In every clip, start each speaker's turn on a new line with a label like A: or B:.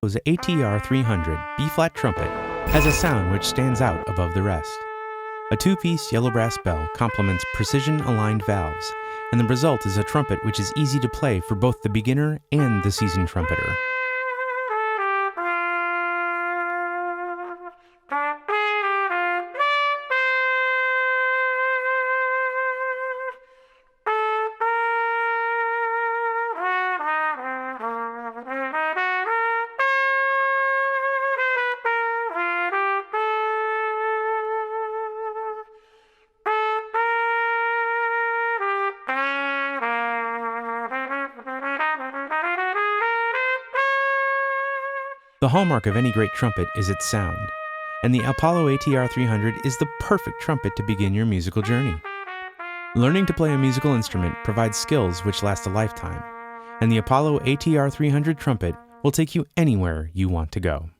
A: The ATR 300 B-flat trumpet has a sound which stands out above the rest. A two-piece yellow brass bell complements precision-aligned valves, and the result is a trumpet which is easy to play for both the beginner and the seasoned trumpeter. The hallmark of any great trumpet is its sound, and the Apollo ATR 300 is the perfect trumpet to begin your musical journey. Learning to play a musical instrument provides skills which last a lifetime, and the Apollo ATR 300 trumpet will take you anywhere you want to go.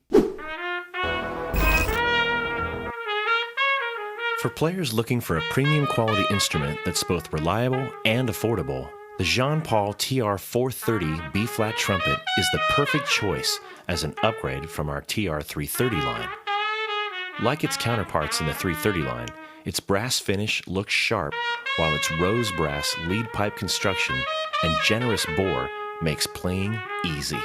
B: For players looking for a premium quality instrument that's both reliable and affordable, the Jean Paul TR-430 B-flat trumpet is the perfect choice as an upgrade from our TR-330 line. Like its counterparts in the 330 line, its brass finish looks sharp, while its rose brass lead pipe construction and generous bore makes playing easy.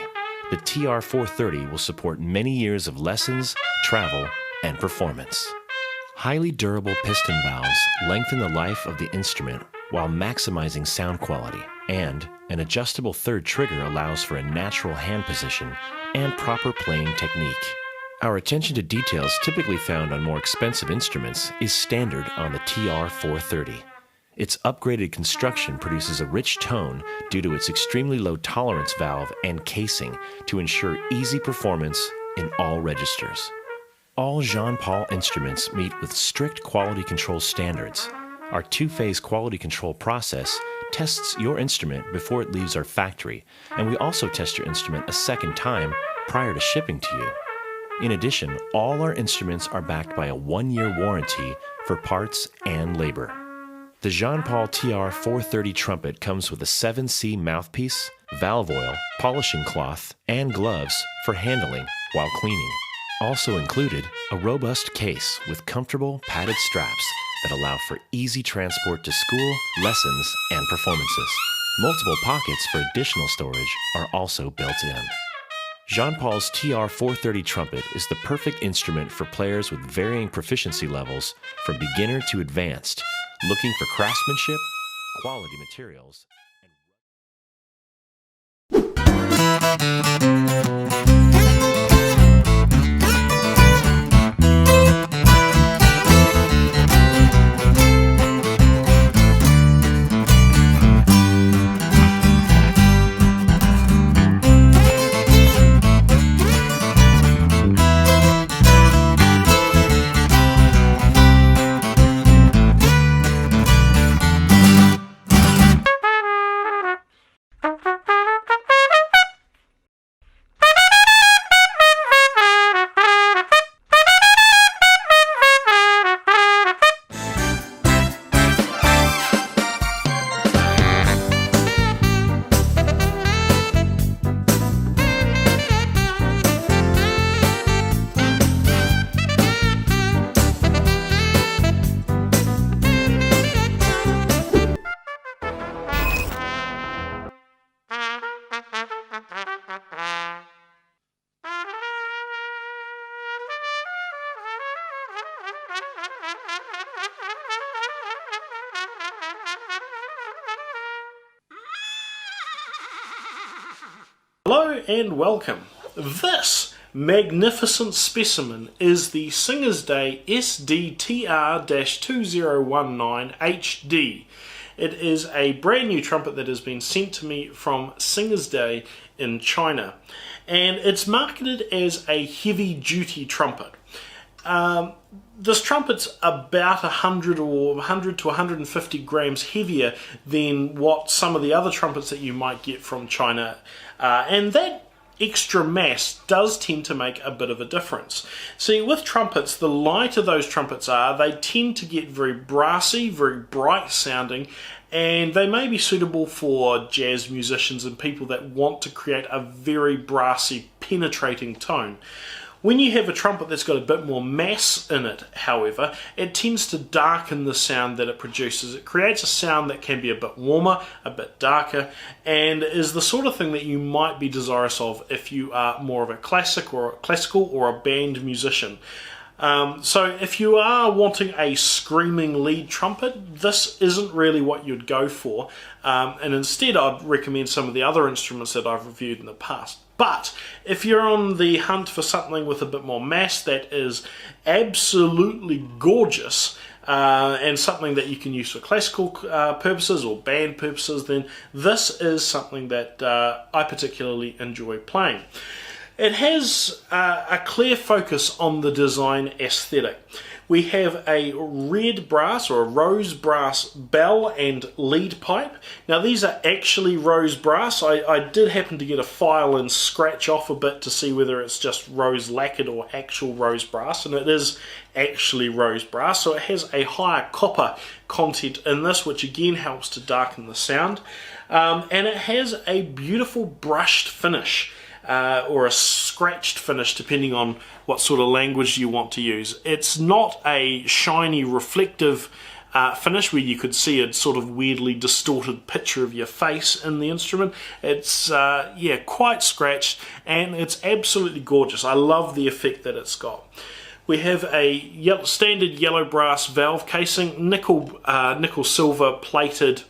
B: The TR-430 will support many years of lessons, travel, and performance. Highly durable piston valves lengthen the life of the instrument while maximizing sound quality, and an adjustable third trigger allows for a natural hand position and proper playing technique. Our attention to details typically found on more expensive instruments is standard on the TR-430. Its upgraded construction produces a rich tone due to its extremely low tolerance valve and casing to ensure easy performance in all registers. All Jean Paul instruments meet with strict quality control standards. Our two-phase quality control process tests your instrument before it leaves our factory, and we also test your instrument a second time prior to shipping to you. In addition, all our instruments are backed by a 1-year warranty for parts and labor. The Jean Paul TR-430 trumpet comes with a 7C mouthpiece, valve oil, polishing cloth, and gloves for handling while cleaning. Also included, a robust case with comfortable padded straps that allow for easy transport to school, lessons, and performances. Multiple pockets for additional storage are also built in. Jean Paul's TR-430 trumpet is the perfect instrument for players with varying proficiency levels from beginner to advanced, looking for craftsmanship, quality materials,
C: Hello and welcome. This magnificent specimen is the Singer's Day SDTR-2019HD. It is a brand new trumpet that has been sent to me from Singer's Day in China, and it's marketed as a heavy duty trumpet. This trumpet's about 100 to 150 grams heavier than what some of the other trumpets that you might get from China, and that extra mass does tend to make a bit of a difference. See, with trumpets, the lighter those trumpets are, they tend to get very brassy, very bright sounding, and they may be suitable for jazz musicians and people that want to create a very brassy penetrating tone. When you have a trumpet that's got a bit more mass in it, however, it tends to darken the sound that it produces. It creates a sound that can be a bit warmer, a bit darker, and is the sort of thing that you might be desirous of if you are more of a classical or a band musician. So if you are wanting a screaming lead trumpet, this isn't really what you'd go for, and instead I'd recommend some of the other instruments that I've reviewed in the past. But if you're on the hunt for something with a bit more mass that is absolutely gorgeous, and something that you can use for classical purposes or band purposes, then this is something that I particularly enjoy playing. It has a clear focus on the design aesthetic. We have a red brass or a rose brass bell and lead pipe. Now these are actually rose brass. I did happen to get a file and scratch off a bit to see whether it's just rose lacquered or actual rose brass, and it is actually rose brass, so it has a higher copper content in this, which again helps to darken the sound, and it has a beautiful brushed finish. Or a scratched finish, depending on what sort of language you want to use. It's not a shiny, reflective finish where you could see a sort of weirdly distorted picture of your face in the instrument. It's quite scratched, and it's absolutely gorgeous. I love the effect that it's got. We have a standard yellow brass valve casing, nickel silver plated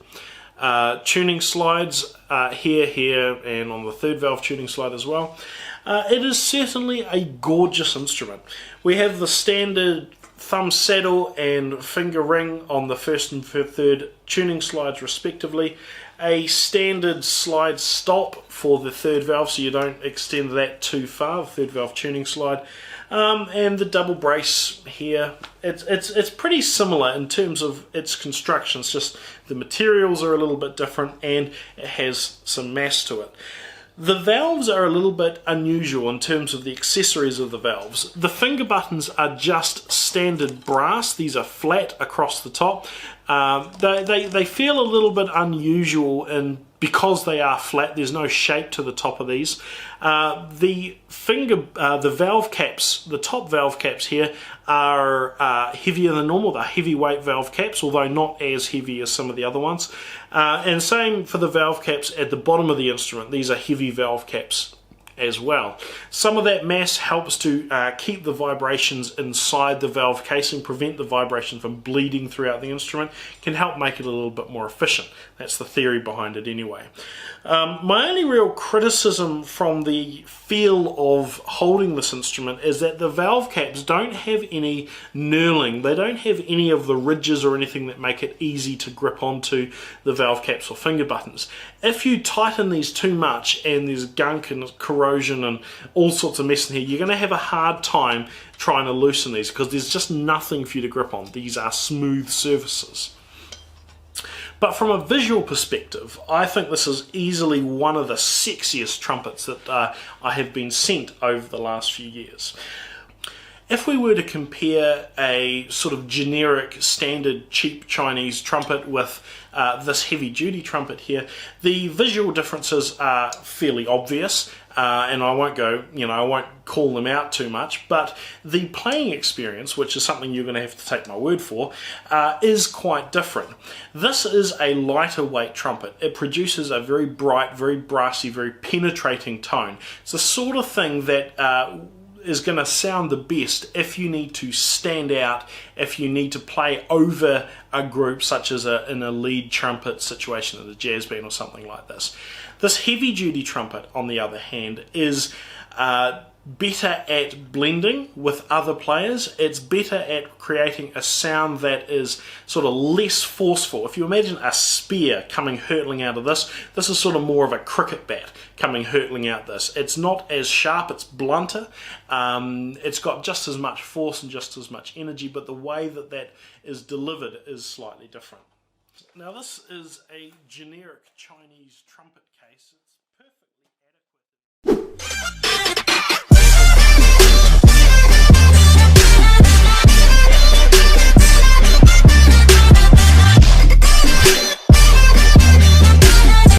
C: tuning slides here, and on the third valve tuning slide as well. It is certainly a gorgeous instrument. We have the standard thumb saddle and finger ring on the first and third tuning slides respectively, a standard slide stop for the third valve so you don't extend that too far, the third valve tuning slide, and the double brace here. It's pretty similar in terms of its construction. It's just the materials are a little bit different and it has some mass to it. The valves are a little bit unusual in terms of the accessories of the valves. The finger buttons are just standard brass. These are flat across the top. They feel a little bit unusual because they are flat. There's no shape to the top of these. The valve caps, the top valve caps here, are heavier than normal. They're heavyweight valve caps, although not as heavy as some of the other ones. And same for the valve caps at the bottom of the instrument. These are heavy valve caps as well. Some of that mass helps to keep the vibrations inside the valve casing, prevent the vibration from bleeding throughout the instrument, can help make it a little bit more efficient. That's the theory behind it anyway. My only real criticism from the feel of holding this instrument is that the valve caps don't have any knurling. They don't have any of the ridges or anything that make it easy to grip onto the valve caps or finger buttons. If you tighten these too much and there's gunk and corrosion and all sorts of mess in here, you're going to have a hard time trying to loosen these because there's just nothing for you to grip on. These are smooth surfaces. But from a visual perspective, I think this is easily one of the sexiest trumpets that I have been sent over the last few years. If we were to compare a sort of generic, standard, cheap Chinese trumpet with this heavy-duty trumpet here, the visual differences are fairly obvious, and I won't call them out too much, but the playing experience, which is something you're going to have to take my word for, is quite different. This is a lighter weight trumpet. It produces a very bright, very brassy, very penetrating tone. It's the sort of thing that is going to sound the best if you need to stand out, if you need to play over a group such as in a lead trumpet situation in a jazz band or something like this. This heavy duty trumpet, on the other hand, is better at blending with other players. It's better at creating a sound that is sort of less forceful. If you imagine a spear coming hurtling out of this is sort of more of a cricket bat coming hurtling out this. It's not as sharp, it's blunter. It's got just as much force and just as much energy, but the way that that is delivered is slightly different. Now this is a generic Chinese trumpet case. It's perfect.